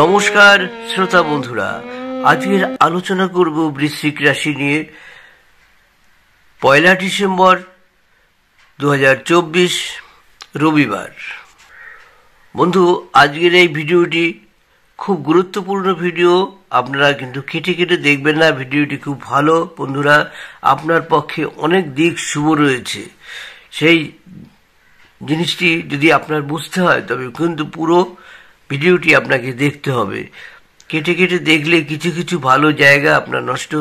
নমস্কার শ্রোতা বন্ধুরা, আজকের আলোচনা করব বৃশ্চিক রাশি নিয়ে। 1 ডিসেম্বর 2024 রবিবার। বন্ধু, আজকের এই ভিডিওটি খুব গুরুত্বপূর্ণ ভিডিও। আপনারা কিন্তু কেটে কেটে দেখবেন না, ভিডিওটি খুব ভালো। বন্ধুরা, আপনার পক্ষে অনেক দিক শুভ রয়েছে। সেই জিনিসটি যদি আপনার বুঝতে হয় তবে কিন্তু পুরো ভিডিওটি আপনাকে দেখতে হবে। কেটে কেটে দেখলে কিছু কিছু ভালো জায়গা আপনার নষ্ট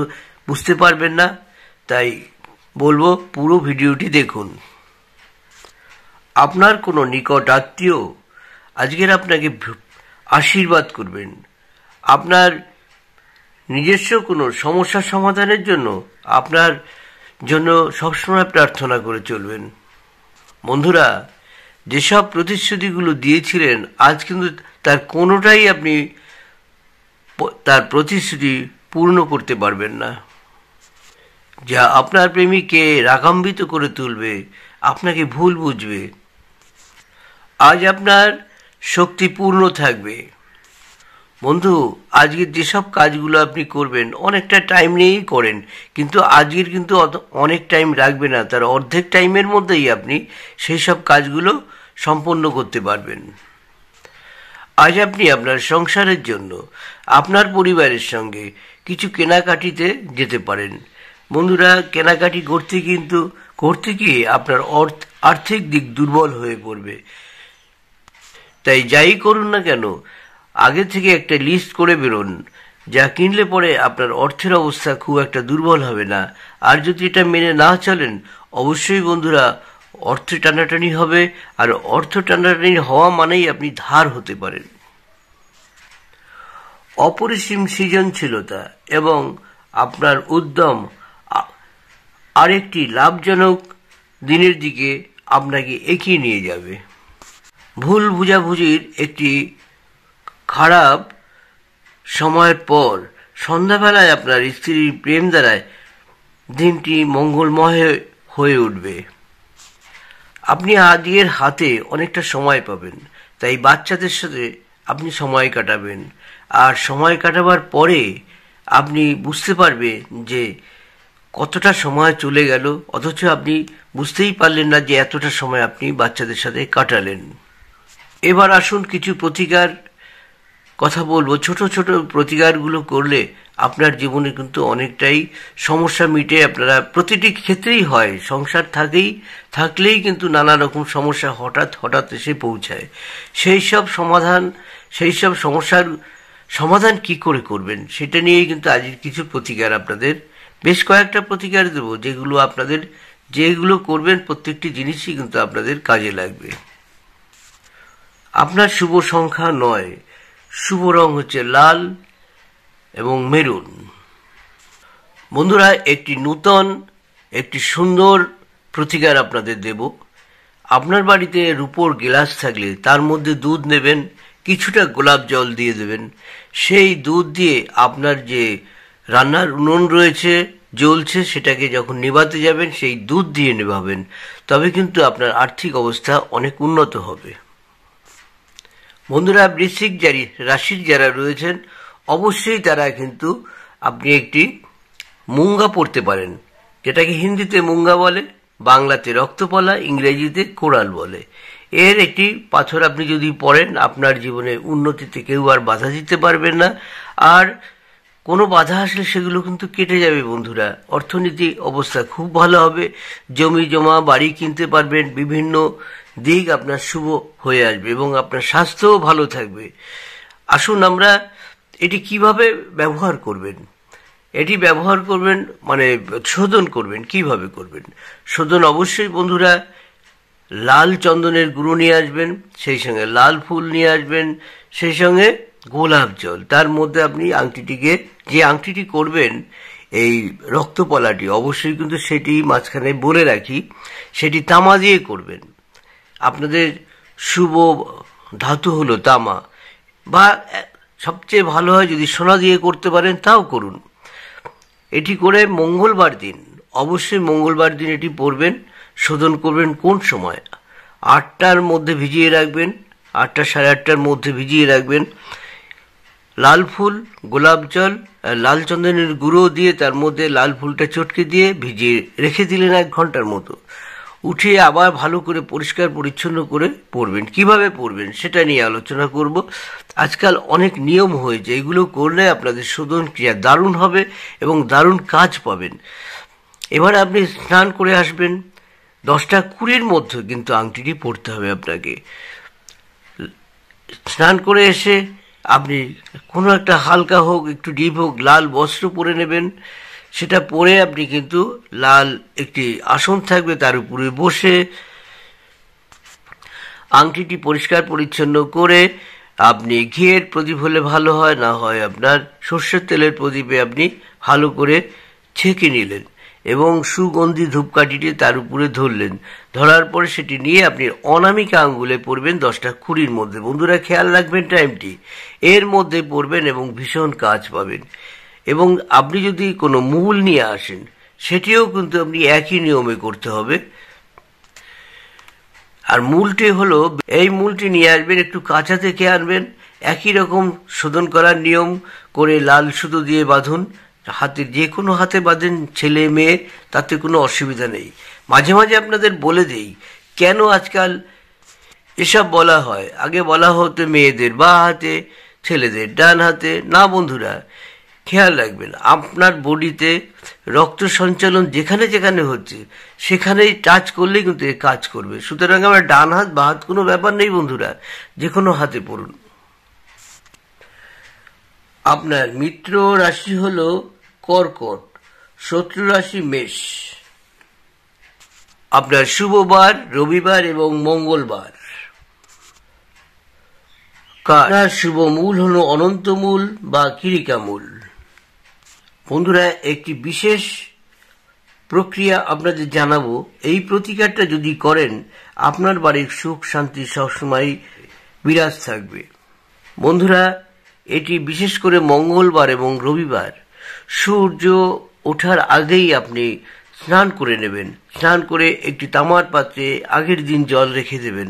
বুঝতে পারবেন না। তাই বলবো পুরো ভিডিওটি দেখুন। আপনার কোনো নিকট আত্মীয় আজকের আপনাকে আশীর্বাদ করবেন। আপনার নিজস্ব কোনো সমস্যা সমাধানের জন্য আপনার জন্য সবসময় প্রার্থনা করে চলবেন। বন্ধুরা, যেসব প্রতিশ্রুতিগুলো দিয়েছিলেন আজ কিন্তু তার কোনোটাই আপনি তার প্রতিশ্রুতি পূর্ণ করতে পারবেন না। যা আপনার প্রেমিককে রাগান্বিত করে তুলবে, আপনাকে ভুল বুঝবে। আজ আপনার শক্তি পূর্ণ থাকবে। বন্ধু, আজকের যেসব কাজগুলো আপনি করবেন অনেকটা টাইম নিয়েই করেন, কিন্তু আজকের কিন্তু অনেক টাইম রাখবে না। তার অর্ধেক টাইমের মধ্যেই আপনি সেই সব কাজগুলো সম্পন্ন করতে পারবেন। আজ আপনি আপনার সংসারের জন্য আপনার পরিবারের সঙ্গে কিছু কেনাকাটিতে যেতে পারেন। বন্ধুরা, কেনাকাটি করতে গিয়ে আপনার আর্থিক দিক দুর্বল হয়ে পড়বে। তাই যাই করুন না কেন, আগে থেকে একটা লিস্ট করে বেরোন, যা কিনলে পরে আপনার অর্থের অবস্থা খুব একটা দুর্বল হবে না। আর যদি এটা মেনে না চলেন, অবশ্যই বন্ধুরা অর্থ টানাটানি হবে। আর অর্থ টানাটানি হওয়া মানেই আপনি ধার হতে পারেন। অপরিসীম সৃজনশীলতা এবং আপনার উদ্যম আরেকটি লাভজনক দিনের দিকে আপনাকে এগিয়ে নিয়ে যাবে। ভুল বুঝাবুঝির একটি খারাপ সময়ের পর সন্ধ্যাবেলায় আপনার স্ত্রীর প্রেম দ্বারায় দিনটি মঙ্গলময় হয়ে উঠবে। আপনি আজকের হাতে অনেকটা সময় পাবেন, তাই বাচ্চাদের সাথে আপনি সময় কাটাবেন। আর সময় কাটাবার পরে আপনি বুঝতে পারবেন যে কতটা সময় চলে গেল, অথচ আপনি বুঝতেই পারলেন না যে এতটা সময় আপনি বাচ্চাদের সাথে কাটালেন। এবার আসুন কিছু প্রতিকার কথা বলবো। ছোট ছোট প্রতিকারগুলো করলে আপনার জীবনে কিন্তু অনেকটাই সমস্যা মিটে। আপনারা প্রতিটি ক্ষেত্রেই হয়, সংসার থাকলেই কিন্তু নানা রকম সমস্যা হঠাৎ এসে পৌঁছায়। সেই সব সমস্যার সমাধান কি করে করবেন সেটা নিয়েই কিন্তু আজকের কিছু প্রতিকার আপনাদের, বেশ কয়েকটা প্রতিকার দেবো, যেগুলো করবেন প্রত্যেকটি জিনিসই কিন্তু আপনাদের কাজে লাগবে। আপনার শুভ সংখ্যা 9, শুভ রং হচ্ছে লাল এবং মেরুন। বন্ধুরা, একটি সুন্দর প্রতিকার আপনাদের দেব। আপনার বাড়িতে রূপোর গ্লাস থাকলে তার মধ্যে দুধ নেবেন, কিছুটা গোলাপ জল দিয়ে দেবেন। সেই দুধ দিয়ে আপনার যে রান্নার উনুন রয়েছে জ্বলছে, সেটাকে যখন নেভাতে যাবেন সেই দুধ দিয়ে নেভাবেন। তবে কিন্তু আপনার আর্থিক অবস্থা অনেক উন্নত হবে। বন্ধুরা, বৃশ্চিক রাশির যারা রয়েছেন অবশ্যই তারা কিন্তু আপনি একটি মুঙ্গা পড়তে পারেন, যেটাকে হিন্দিতে মুঙ্গা বলে, বাংলাতে রক্তপলা, ইংরেজিতে কোরাল বলে। এর একটি পাথর আপনি যদি পড়েন, আপনার জীবনে উন্নতিতে কেউ আর বাধা দিতে পারবেন না। আর কোনো বাধা আসলে সেগুলো কিন্তু কেটে যাবে। বন্ধুরা, অর্থনীতি অবস্থা খুব ভালো হবে। জমি জমা বাড়ি কিনতে পারবেন। বিভিন্ন দিক আপনার শুভ হয়ে আসবে এবং আপনার স্বাস্থ্যও ভালো থাকবে। আসুন আমরা এটি কিভাবে ব্যবহার করবেন, মানে শোধন করবেন, কিভাবে করবেন শোধন। অবশ্যই বন্ধুরা লাল চন্দনের গুঁড়ো নিয়ে আসবেন, সেই সঙ্গে লাল ফুল নিয়ে আসবেন, সেই সঙ্গে গোলাপ জল। তার মধ্যে আপনি যে আংটিটি করবেন, এই রক্তপলাটি, অবশ্যই কিন্তু সেটি মাঝখানে বলে রাখি, সেটি তামা দিয়ে করবেন। আপনাদের শুভ ধাতু হলো তামা, বা সবচেয়ে ভালো হয় যদি সোনা দিয়ে করতে পারেন তাও করুন। এটি করে মঙ্গলবার দিন, অবশ্যই মঙ্গলবার দিন এটি পরবেন। শোধন করবেন কোন সময়? 8টার মধ্যে ভিজিয়ে রাখবেন, 8টা সাড়ে 8টার মধ্যে ভিজিয়ে রাখবেন। লাল ফুল, গোলাপ জল আর লাল চন্দনের গুঁড়ো দিয়ে তার মধ্যে লাল ফুলটা চটকে দিয়ে ভিজিয়ে রেখে দিলেন 1 ঘন্টার মতো। উঠিয়ে আবার ভালো করে পরিষ্কার পরিচ্ছন্ন করে পরবেন। কিভাবে পরবেন সেটা নিয়ে আলোচনা করব। আজকাল অনেক নিয়ম হয়েছে, এগুলো করলে আপনাদের শোধন ক্রিয়া দারুণ হবে এবং দারুণ কাজ পাবেন। এবার আপনি স্নান করে আসবেন। 10টা 20-র মধ্যে কিন্তু আংটিটি পরতে হবে আপনাকে। স্নান করে এসে আপনি কোনো একটা হালকা হোক, একটু ডিপ হোক, লাল বস্ত্র পরে নেবেন। সেটা পরে আপনি কিন্তু লাল একটি আসন থাকবে, তার উপরে বসে আংটিটি পরিষ্কার পরিচ্ছন্ন করে আপনি ঘিয়ের প্রদীপ হলে ভালো হয়, না হয় আপনার সর্ষের তেলের প্রদীপে আপনি ভালো করে ছেঁকে নিলেন এবং সুগন্ধি ধূপকাঠিটি তার উপরে ধরলেন। ধরার পরে সেটি নিয়ে আপনি অনামিকা আঙ্গুলে পরবেন 10টা 20-র মধ্যে। বন্ধুরা খেয়াল রাখবেন টাইমটি, এর মধ্যে পরবেন এবং ভীষণ কাজ পাবেন। এবং আপনি যদি কোনো মূল নিয়ে আসেন সেটিও কিন্তু আপনি একই নিয়মে করতে হবে। আর মূলটি হলো, এই মূলটি নিয়ে আসবেন, একটু কাঁচা থেকে আনবেন। একই রকম শোধন করার নিয়ম করে লাল সুতো দিয়ে বাঁধুন। হাতে, যে কোনো হাতে বাঁধেন, ছেলে মেয়ে, তাতে কোনো অসুবিধা নেই। মাঝে মাঝে আপনাদের বলে দেই কেন আজকাল এসব বলা হয়। আগে বলা হতো মেয়েদের বাঁ হাতে, ছেলেদের ডান হাতে। না বন্ধুরা, খেয়াল রাখবেন আপনার বডিতে রক্ত সঞ্চালন যেখানে যেখানে হচ্ছে সেখানেই টাচ করলেই কিন্তু এ কাজ করবে। সুতরাং আমার ডান হাত বা হাত কোনো ব্যাপার নেই বন্ধুরা, যে কোনো হাতে পড়ুন। আপনার মিত্র রাশি হলো কর্কট, শত্রু রাশি মেষ। আপনার শুভ বার রবিবার এবং মঙ্গলবার। আপনার শুভ মূল হলো অনন্ত মূল বা কিরিকা মূল। বন্ধুরা, একটি বিশেষ প্রক্রিয়া আপনাদের জানাবো। এই প্রতিকারটা যদি করেন আপনার বাড়ির সুখ শান্তি সবসময় বিরাজ থাকবে। বন্ধুরা, এটি বিশেষ করে মঙ্গলবার এবং রবিবার সূর্য ওঠার আগেই আপনি স্নান করে নেবেন। স্নান করে একটি তামার পাত্রে আগের দিন জল রেখে দেবেন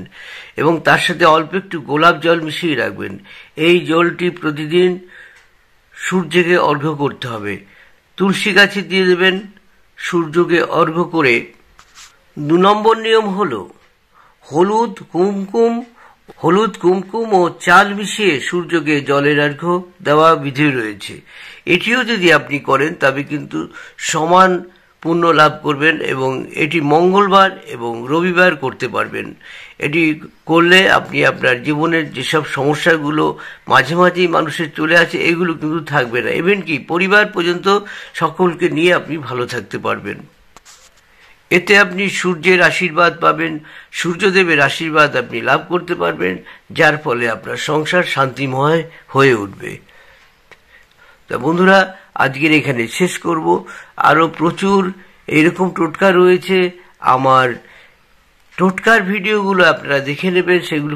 এবং তার সাথে অল্প একটু গোলাপ জল মিশিয়ে রাখবেন। এই জলটি প্রতিদিন সূর্যকে অর্ঘ্য করতে হবে। তুলসী গাছে দিয়ে দেবেন। সূর্যকে অর্ঘ্য করে 2 নম্বর নিয়ম হলো হলুদ কুমকুম ও চাল মিশিয়ে সূর্যকে জলের অর্ঘ্য দেওয়া বিধি রয়েছে। এটিও যদি আপনি করেন তবে কিন্তু সমান পুণ্য লাভ করবেন এবং এটি মঙ্গলবার এবং রবিবার করতে পারবেন। এটি করলে আপনি আপনার জীবনের যেসব সমস্যাগুলো মাঝে মাঝেই মানুষের চলে আসে এগুলো কিন্তু থাকবে না। ইভেন কি পরিবার পর্যন্ত সকলকে নিয়ে আপনি ভালো থাকতে পারবেন। এতে আপনি সূর্যের আশীর্বাদ পাবেন, সূর্যদেবের আশীর্বাদ আপনি লাভ করতে পারবেন, যার ফলে আপনার সংসার শান্তিময় হয়ে উঠবে। তা বন্ধুরা, আজকের এখানে শেষ করব। আরও প্রচুর এরকম টোটকা রয়েছে। আমার টোটকার ভিডিওগুলো আপনারা দেখে নেবেন, সেগুলো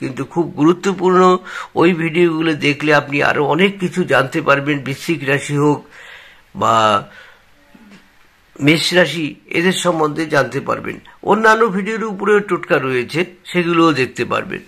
কিন্তু খুব গুরুত্বপূর্ণ। ওই ভিডিওগুলো দেখলে আপনি আরও অনেক কিছু জানতে পারবেন। বৃশ্চিক রাশি হোক বা মেষ রাশি, এদের সম্বন্ধে জানতে পারবেন। অন্যান্য ভিডিওর উপরেও টোটকা রয়েছে, সেগুলোও দেখতে পারবেন।